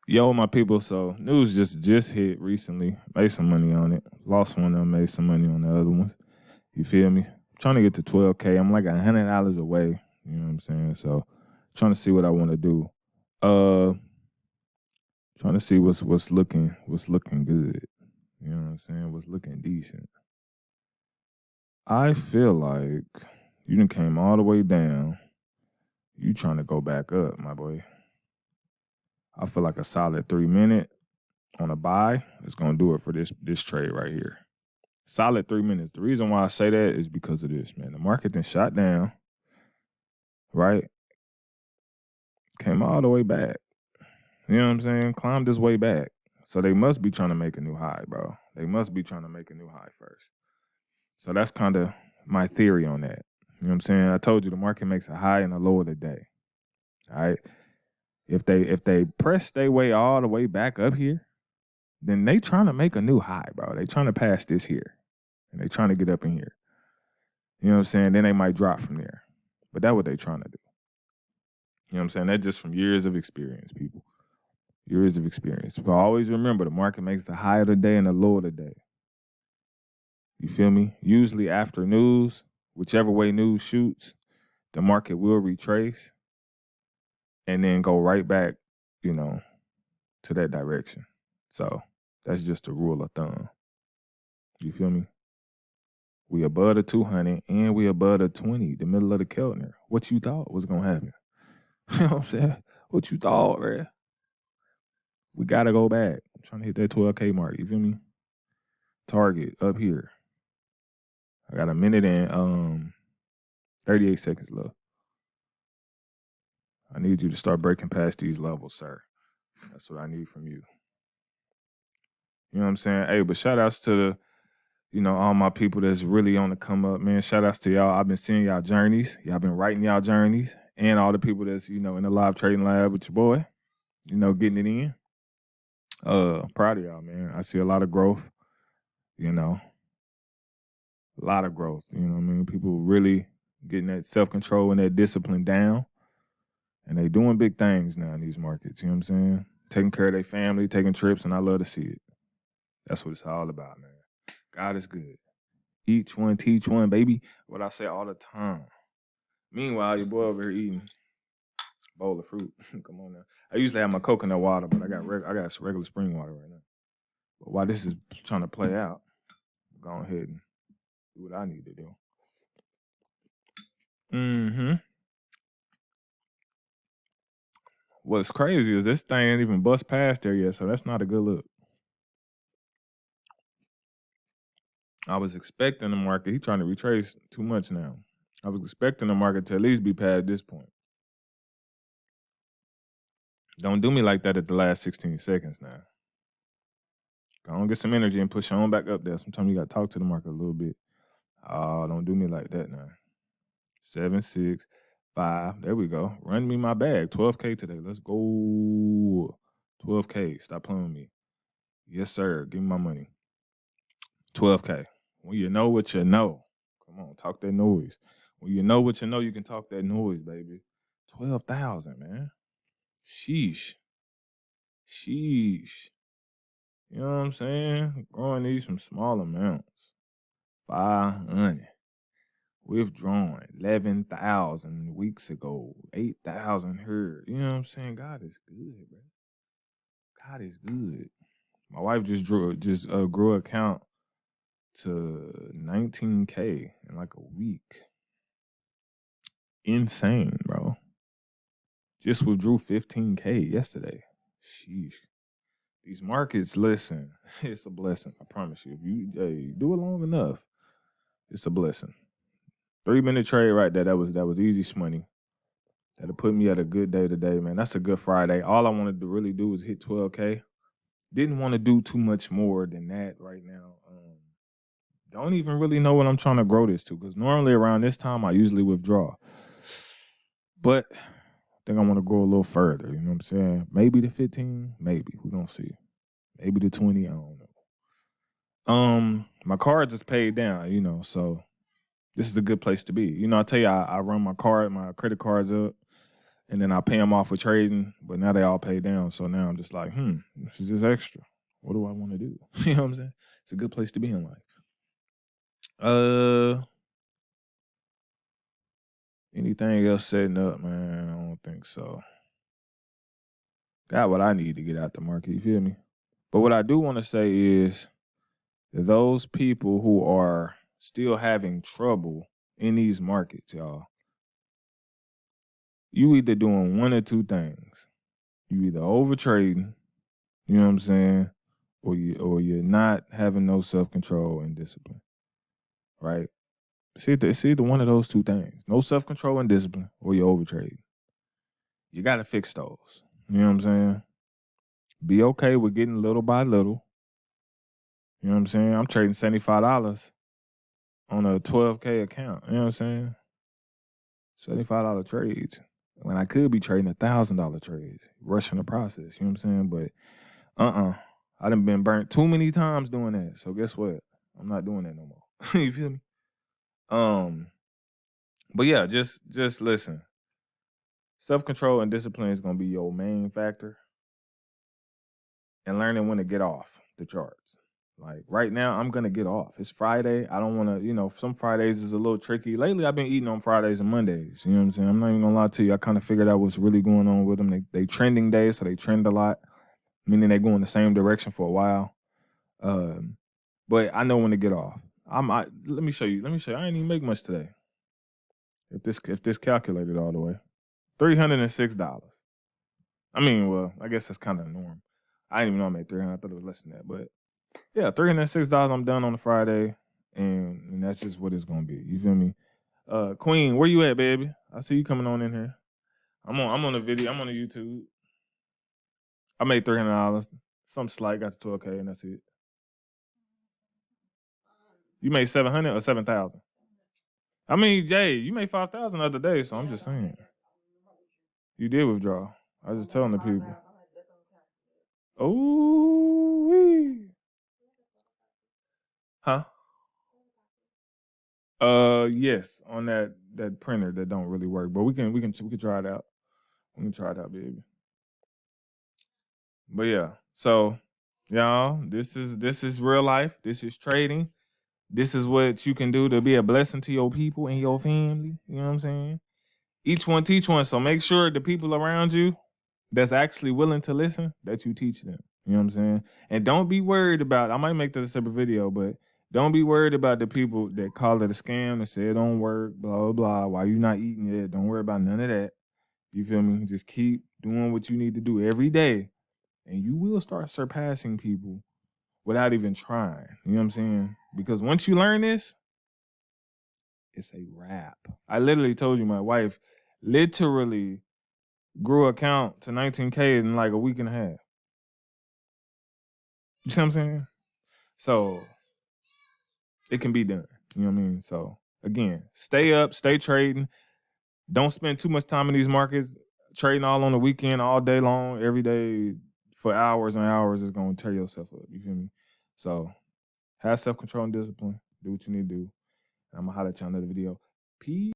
Yo, my people, so news just hit recently. Made some money on it. Lost one of them, made some money on the other ones. You feel me? Trying to get to 12K. I'm like $100 away. You know what I'm saying? So trying to see what I want to do. Trying to see what's looking good. You know what I'm saying? What's looking decent. I feel like you done came all the way down. You trying to go back up, my boy. I feel like a solid 3 minute on a buy is gonna do it for this trade right here. Solid 3 minutes. The reason why I say that is because of this, man. The market then shot down, right? Came all the way back. You know what I'm saying? Climbed this way back. So they must be trying to make a new high, bro. They must be trying to make a new high first. So that's kind of my theory on that. You know what I'm saying? I told you the market makes a high and a low of the day. All right. If they press their way all the way back up here, then they trying to make a new high, bro. They trying to pass this here. And they trying to get up in here. You know what I'm saying? Then they might drop from there. But that's what they trying to do. You know what I'm saying? That's just from years of experience, people. Years of experience. But always remember, the market makes the high of the day and the low of the day. You feel me? Usually after news, whichever way news shoots, the market will retrace and then go right back, you know, to that direction. So that's just a rule of thumb. You feel me? We above the 200 and we above the 20, the middle of the Keltner. What you thought was going to happen? You know what I'm saying? What you thought, man? We got to go back. I'm trying to hit that 12K mark. You feel me? Target up here. I got a minute and 38 seconds left. I need you to start breaking past these levels, sir. That's what I need from you. You know what I'm saying? Hey, but shout outs to the, you know, all my people that's really on the come up, man. Shout outs to y'all. I've been seeing y'all journeys. Y'all been writing y'all journeys. And all the people that's, you know, in the live trading lab with your boy, you know, getting it in. Proud of y'all, man. I see a lot of growth, you know. A lot of growth, you know what I mean? People really getting that self-control and that discipline down. And they doing big things now in these markets, you know what I'm saying? Taking care of their family, taking trips, and I love to see it. That's what it's all about, man. God is good. Each one, teach one, baby. What I say all the time. Meanwhile, your boy over here eating a bowl of fruit. Come on now. I usually have my coconut water, but I got regular spring water right now. But while this is trying to play out, go ahead and do what I need to do. Mm-hmm. What's crazy is this thing ain't even bust past there yet, so that's not a good look. I was expecting the market. He's trying to retrace too much now. I was expecting the market to at least be past this point. Don't do me like that at the last 16 seconds now. Go on, get some energy and push on back up there. Sometimes you got to talk to the market a little bit. Oh, don't do me like that now. 7, 6, 5. There we go. Run me my bag. 12K today. Let's go. 12K. Stop playing with me. Yes, sir. Give me my money. 12K. When you know what you know. Come on, talk that noise. When you know what you know, you can talk that noise, baby. 12,000, man. Sheesh. You know what I'm saying? Growing these from small amounts. 500. Withdrawn 11,000 weeks ago. 8,000 here. You know what I'm saying? God is good, bro. God is good. My wife just grew an account to 19K in like a week. Insane, bro. Just withdrew 15K yesterday. Sheesh. These markets, listen, it's a blessing. I promise you. If you do it long enough, it's a blessing. 3-minute trade right there. That was easy money. That'll put me at a good day today, man. That's a good Friday. All I wanted to really do was hit 12K. Didn't want to do too much more than that right now. Don't even really know what I'm trying to grow this to, because normally around this time I usually withdraw. But I think I want to grow a little further. You know what I'm saying? Maybe the 15, maybe. We're gonna see. Maybe the 20, I don't know. My cards is paid down, you know, so this is a good place to be. You know, I tell you, I run my credit cards up, And then I pay them off for trading, but now they all pay down. So now I'm just like, this is just extra. What do I want to do? You know what I'm saying? It's a good place to be in life. Anything else setting up, man? I don't think so. Got what I need to get out the market, you feel me? But what I do want to say is those people who are still having trouble in these markets, y'all, you either doing one or two things. You either over trading, you know what I'm saying, or you're not having no self-control and discipline, right? It's either one of those two things. No self-control and discipline, or you're over trading. You got to fix those. You know what I'm saying? Be okay with getting little by little. You know what I'm saying? I'm trading $75 on a 12K account. You know what I'm saying? $75 trades when I could be trading $1,000 trades, rushing the process. You know what I'm saying? But I done been burnt too many times doing that. So guess what? I'm not doing that no more. You feel me? But yeah, just listen. Self-control and discipline is gonna be your main factor. And learning when to get off the charts. Like right now, I'm gonna get off. It's Friday. I don't wanna, some Fridays is a little tricky. Lately, I've been eating on Fridays and Mondays. You know what I'm saying? I'm not even gonna lie to you. I kind of figured out what's really going on with them. They trending days, so they trend a lot, meaning they go in the same direction for a while. But I know when to get off. Let me show you. I didn't even make much today. If this calculated all the way, $306. I mean, well, I guess that's kind of the norm. I didn't even know I made 300. I thought it was less than that, but yeah, $306. I'm done on a Friday, and that's just what it's gonna be. You feel me? Queen, where you at, baby? I see you coming on in here. I'm on a video. I'm on a YouTube. I made $300. Some slight, got to 12K, and that's it. You made 700 or 7,000? I mean, Jay, you made 5,000 the other day, so I'm just saying. You did withdraw. I was just telling the people. Oh, huh? Yes, on that printer that don't really work, but we can try it out. We can try it out, baby. But yeah, so y'all, this is real life. This is trading. This is what you can do to be a blessing to your people and your family. You know what I'm saying? Each one teach one. So make sure the people around you that's actually willing to listen, that you teach them. You know what I'm saying? And don't be worried about, I might make that a separate video, but don't be worried about the people that call it a scam and say it don't work, blah, blah, blah. Why you not eating it? Don't worry about none of that. You feel me? Just keep doing what you need to do every day. And you will start surpassing people without even trying. You know what I'm saying? Because once you learn this, it's a wrap. I literally told you my wife literally grew account to 19K in like a week and a half. You see what I'm saying? So it can be done. You know what I mean? So again, stay up, stay trading. Don't spend too much time in these markets trading all on the weekend, all day long, every day for hours and hours is going to tear yourself up. You feel me? So have self-control and discipline. Do what you need to do. I'm going to holler at you on another video. Peace.